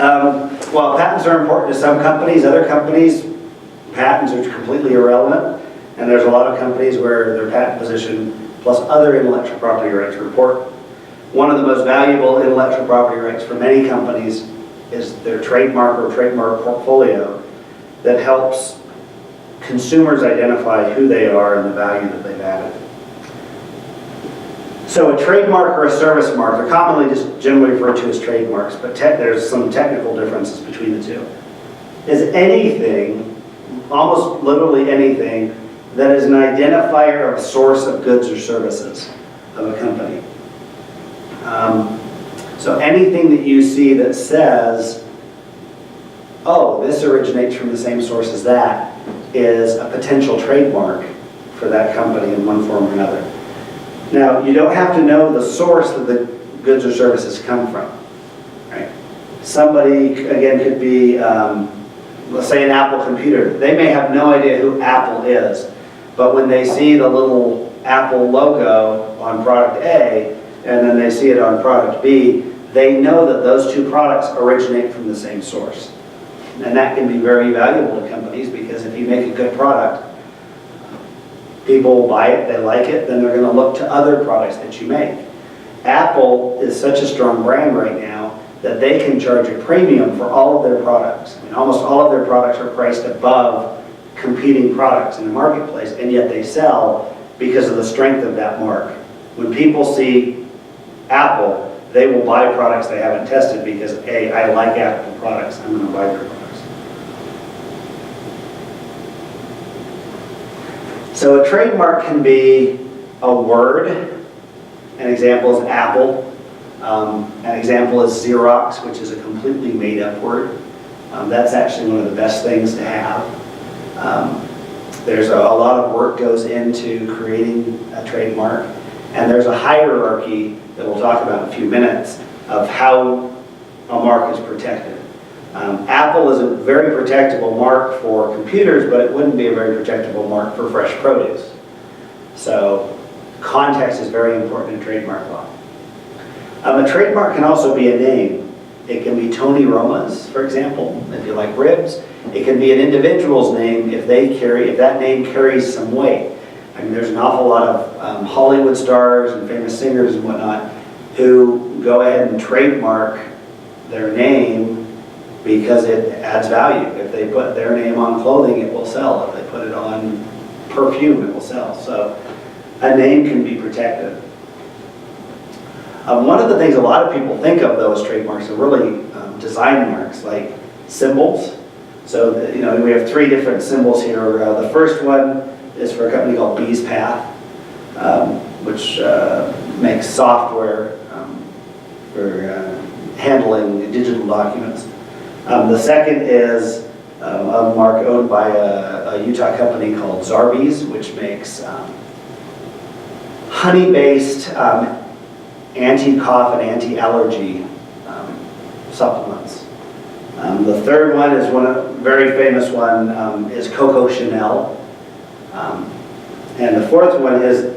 While patents are important to some companies, other companies, patents are completely irrelevant. And there's a lot of companies where their patent position plus other intellectual property rights report. One of the most valuable intellectual property rights for many companies is their trademark or trademark portfolio that helps consumers identify who they are and the value that they've added. So a trademark or a service mark are commonly just generally referred to as trademarks, but there's some technical differences between the two. Is anything, almost literally anything, that is an identifier of a source of goods or services of a company. So anything that you see that says, oh, this originates from the same source as that, is a potential trademark for that company in one form or another. Now, you don't have to know the source that the goods or services come from, right? Somebody, again, could be, let's say an Apple computer. They may have no idea who Apple is, but when they see the little Apple logo on product A, and then they see it on product B, they know that those two products originate from the same source. And that can be very valuable to companies because if you make a good product, people will buy it, they like it, then they're going to look to other products that you make. Apple is such a strong brand right now that they can charge a premium for all of their products. I mean, almost all of their products are priced above competing products in the marketplace, and yet they sell because of the strength of that mark. When people see Apple, they will buy products they haven't tested because, A, I like Apple products, I'm going to buy their products. So a trademark can be a word. An example is Apple. An example is Xerox, which is a completely made-up word. That's actually one of the best things to have. There's a lot of work goes into creating a trademark, and there's a hierarchy that we'll talk about in a few minutes of how a mark is protected. Apple is a very protectable mark for computers, but it wouldn't be a very protectable mark for fresh produce. So context is very important in trademark law. A trademark can also be a name. It can be Tony Roma's, for example, if you like ribs. It can be an individual's name if that name carries some weight. I mean, there's an awful lot of Hollywood stars and famous singers and whatnot who go ahead and trademark their name because it adds value. If they put their name on clothing, it will sell. If they put it on perfume, it will sell. So a name can be protected. One of the things a lot of people think of, though, as trademarks are really design marks, like symbols. So, we have three different symbols here. The first one is for a company called Bees Path, which makes software for handling digital documents. The second is a mark owned by a Utah company called Zarbee's, which makes honey-based anti-cough and anti-allergy supplements. The third one is very famous one is Coco Chanel. And the fourth one is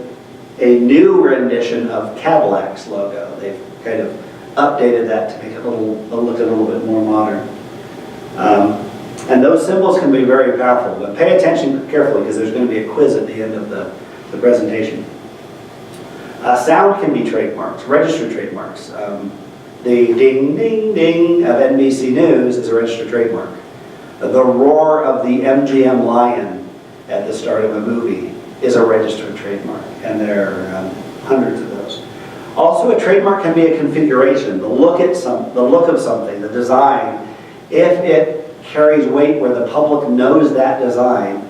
a new rendition of Cadillac's logo. They've kind of updated that to make it look a little bit more modern. And those symbols can be very powerful, but pay attention carefully because there's going to be a quiz at the end of the presentation. Sound can be trademarks, registered trademarks. The ding, ding, ding of NBC News is a registered trademark. The roar of the MGM lion at the start of a movie is a registered trademark, and there are hundreds of those. Also, a trademark can be a configuration, the look of something, the design. If it carries weight where the public knows that design,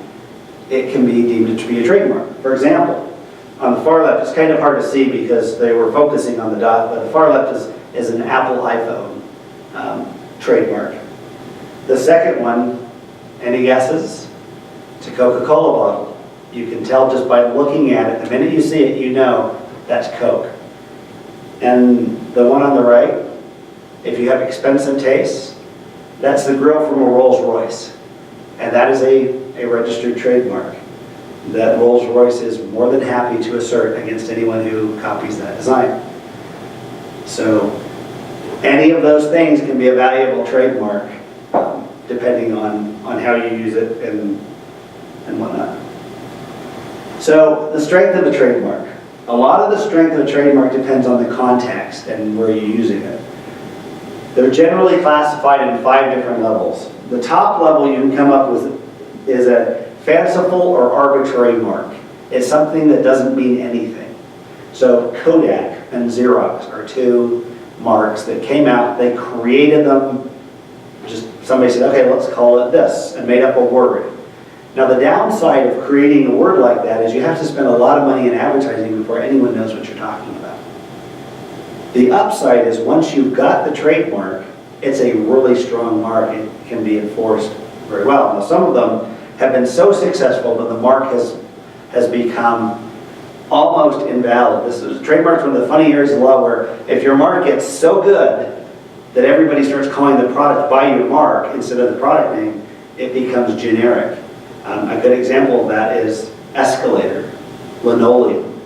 it can be deemed to be a trademark. For example, on the far left, it's kind of hard to see because they were focusing on the dot, but the far left is an Apple iPhone trademark. The second one, any guesses? It's a Coca-Cola bottle. You can tell just by looking at it. The minute you see it, you know that's Coke. And the one on the right, if you have expensive tastes, that's the grill from a Rolls-Royce. And that is a registered trademark that Rolls-Royce is more than happy to assert against anyone who copies that design. So Any of those things can be a valuable trademark, depending on how you use it and whatnot. So the strength of a trademark. A lot of the strength of a trademark depends on the context and where you're using it. They're generally classified in 5 different levels. The top level you can come up with is a fanciful or arbitrary mark. It's something that doesn't mean anything. So Kodak and Xerox are 2 marks that came out. They created them. Just somebody said, okay, let's call it this, and made up a word. Now the downside of creating a word like that is you have to spend a lot of money in advertising before anyone knows what you're talking about. The upside is once you've got the trademark, it's a really strong mark. It can be enforced very well. Now some of them have been so successful that the mark has become almost invalid. Trademark's one of the funny areas of the law where if your mark gets so good that everybody starts calling the product by your mark instead of the product name, it becomes generic. A good example of that is escalator, linoleum,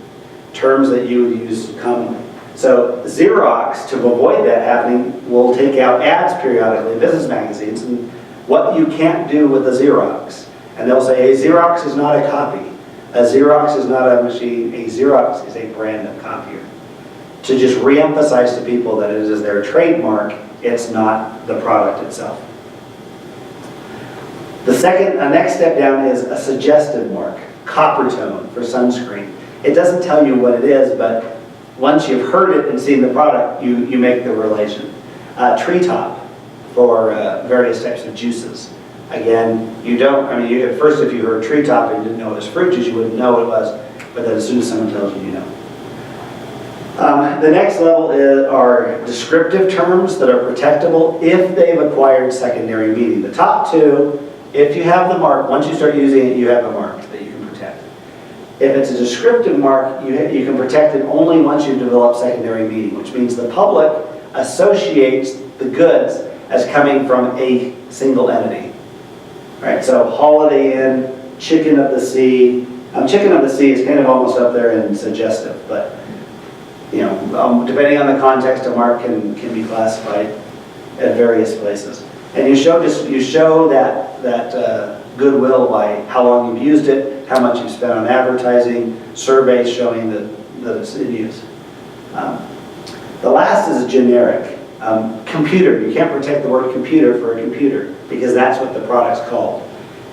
terms that you would use commonly. So Xerox, to avoid that happening, will take out ads periodically in business magazines and what you can't do with a Xerox. And they'll say, a Xerox is not a copy. A Xerox is not a machine. A Xerox is a brand of copier. To just re-emphasize to people that it is their trademark, it's not the product itself. The next step down is a suggestive mark, copper tone for sunscreen. It doesn't tell you what it is, but once you've heard it and seen the product, you make the relation. Treetop for various types of juices. Again, at first if you heard treetop and didn't know it was fruit juice, you wouldn't know what it was, but then as soon as someone tells you, you know. The next level are descriptive terms that are protectable if they've acquired secondary meaning. The top 2, if you have the mark, once you start using it, you have a mark that you can protect. If it's a descriptive mark, you can protect it only once you've developed secondary meaning, which means the public associates the goods as coming from a single entity. Right? So Holiday Inn, Chicken of the Sea. Chicken of the Sea is kind of almost up there in suggestive, but depending on the context, a mark can be classified at various places. And you show that goodwill by how long you've used it, how much you've spent on advertising, surveys showing that it's in use. The last is generic. Computer, you can't protect the word computer for a computer because that's what the product's called.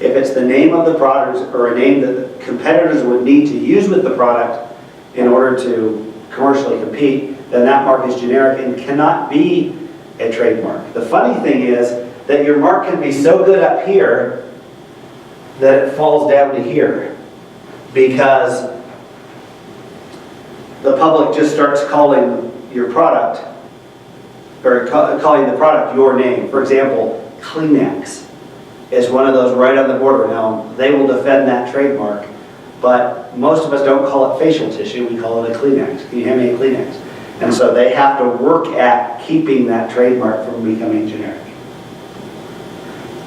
If it's the name of the product or a name that the competitors would need to use with the product in order to commercially compete, then that mark is generic and cannot be a trademark. The funny thing is that your mark can be so good up here that it falls down to here because the public just starts calling your product, or calling the product your name. For example, Kleenex is one of those right on the border. Now, they will defend that trademark, but most of us don't call it facial tissue, we call it a Kleenex. Can you hand me a Kleenex? And so they have to work at keeping that trademark from becoming generic.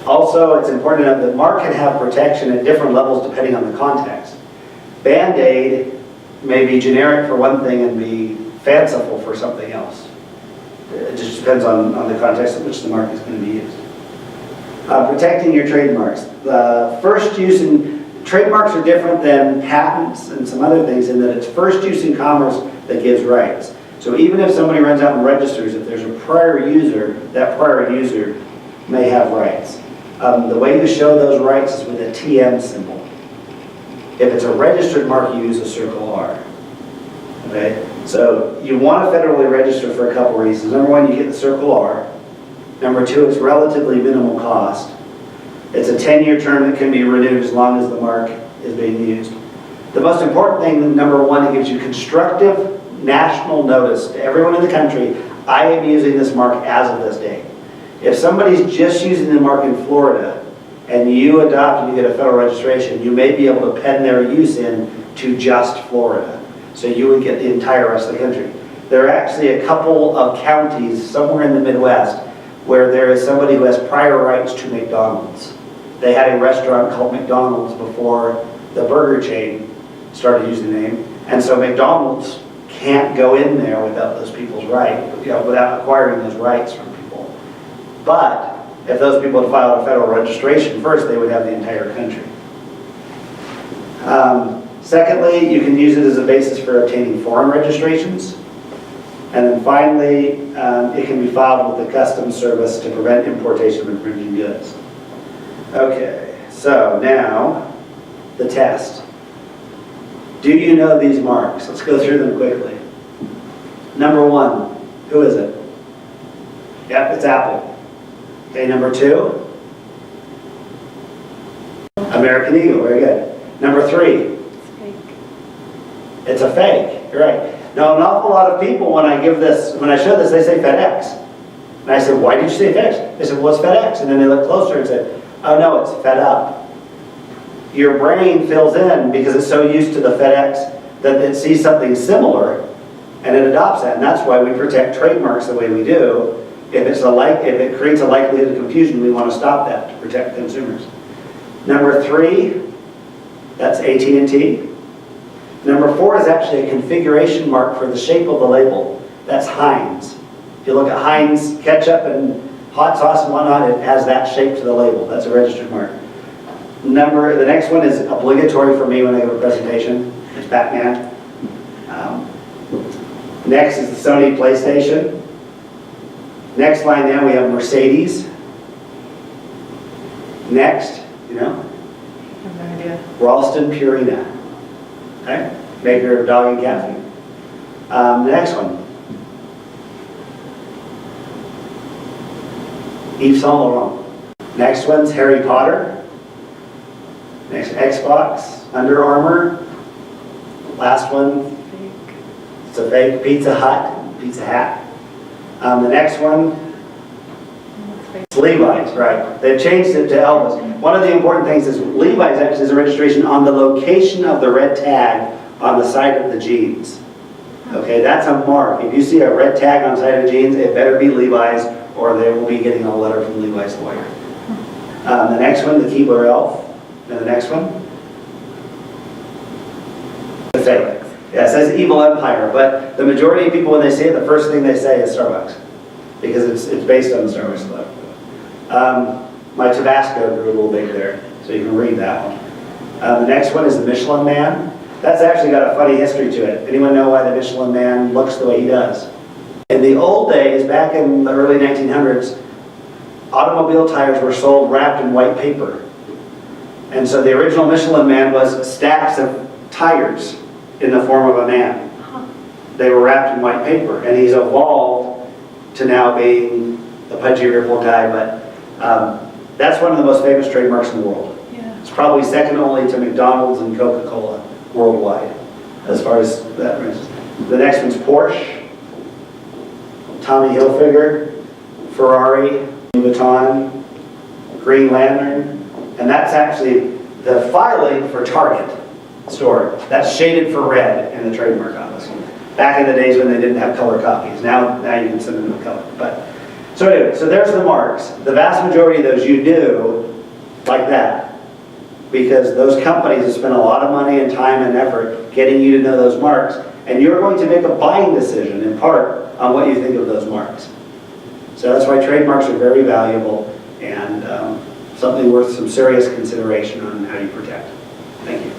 Also, it's important to note that mark can have protection at different levels depending on the context. Band-Aid may be generic for one thing and be fanciful for something else. It just depends on the context in which the mark is going to be used. Protecting your trademarks. Trademarks are different than patents and some other things in that it's first use in commerce that gives rights. So even if somebody runs out and registers, if there's a prior user, that prior user may have rights. The way you show those rights is with a TM symbol. If it's a registered mark, you use a circle R. Okay? So you want to federally register for a couple reasons. Number one, you get the circle R. Number two, it's relatively minimal cost. It's a 10-year term that can be renewed as long as the mark is being used. The most important thing, number one, it gives you constructive national notice to everyone in the country, I am using this mark as of this date. If somebody's just using the mark in Florida and you adopt and you get a federal registration, you may be able to pen their use in to just Florida. So you would get the entire rest of the country. There are actually a couple of counties somewhere in the Midwest where there is somebody who has prior rights to McDonald's. They had a restaurant called McDonald's before the burger chain started using the name. And so McDonald's can't go in there without those people's without acquiring those rights from people. But if those people had filed a federal registration first, they would have the entire country. Secondly, you can use it as a basis for obtaining foreign registrations. And then finally, it can be filed with the Customs Service to prevent importation of infringing goods. Okay, so now the test. Do you know these marks? Let's go through them quickly. Number one, who is it? Yep, it's Apple. Okay, number two, American Eagle, very good. Number three, It's fake. it's a fake, you're right. Now, an awful lot of people, when I show this, they say FedEx. And I said, why did you say FedEx? They said, well, it's FedEx. And then they look closer and said, oh no, it's Fed Up. Your brain fills in because it's so used to the FedEx that it sees something similar and it adopts that. And that's why we protect trademarks the way we do. If it creates a likelihood of confusion, we want to stop that to protect consumers. Number three, that's AT&T. Number four is actually a configuration mark for the shape of the label. That's Heinz. If you look at Heinz ketchup and hot sauce and whatnot, it has that shape to the label. That's a registered mark. The next one is obligatory for me when I give a presentation. It's Batman. Next is the Sony PlayStation. Next line down we have Mercedes. Next, I have no idea. Ralston Purina. Okay? Maker of dog and cat food. The next one. Yves Saint Laurent. Next one's Harry Potter. Next, Xbox, Under Armour. Last one, Fake. it's a fake, Pizza Hut, Pizza Hat. The next one, It's fake. it's Levi's, right. They've changed it to Elvis. One of the important things is Levi's actually has a registration on the location of the red tag on the side of the jeans. Okay, that's a mark. If you see a red tag on the side of the jeans, it better be Levi's or they will be getting a letter from Levi's lawyer. The next one, the Keebler Elf. And the next one, the fake. Yeah, it says Evil Empire, but the majority of people when they say it, the first thing they say is Starbucks because it's based on the Starbucks logo. My Tabasco grew a little big there, so you can read that one. The next one is the Michelin Man. That's actually got a funny history to it. Anyone know why the Michelin Man looks the way he does? In the old days, back in the early 1900s, automobile tires were sold wrapped in white paper. And so the original Michelin Man was stacks of tires in the form of a man. They were wrapped in white paper, and he's evolved to now being the pudgy ripple guy, but that's one of the most famous trademarks in the world. Yeah. It's probably second only to McDonald's and Coca-Cola worldwide, as far as that ranges. The next one's Porsche, Tommy Hilfiger, Ferrari, Louis Vuitton, Green Lantern, and that's actually the filing for Target store. That's shaded for red in the trademark office. Back in the days when they didn't have color copies. Now you can send them in color. So anyway, so there's the marks. The vast majority of those you do like that because those companies have spent a lot of money and time and effort getting you to know those marks, and you're going to make a buying decision in part on what you think of those marks. So that's why trademarks are very valuable and something worth some serious consideration on how you protect. Thank you.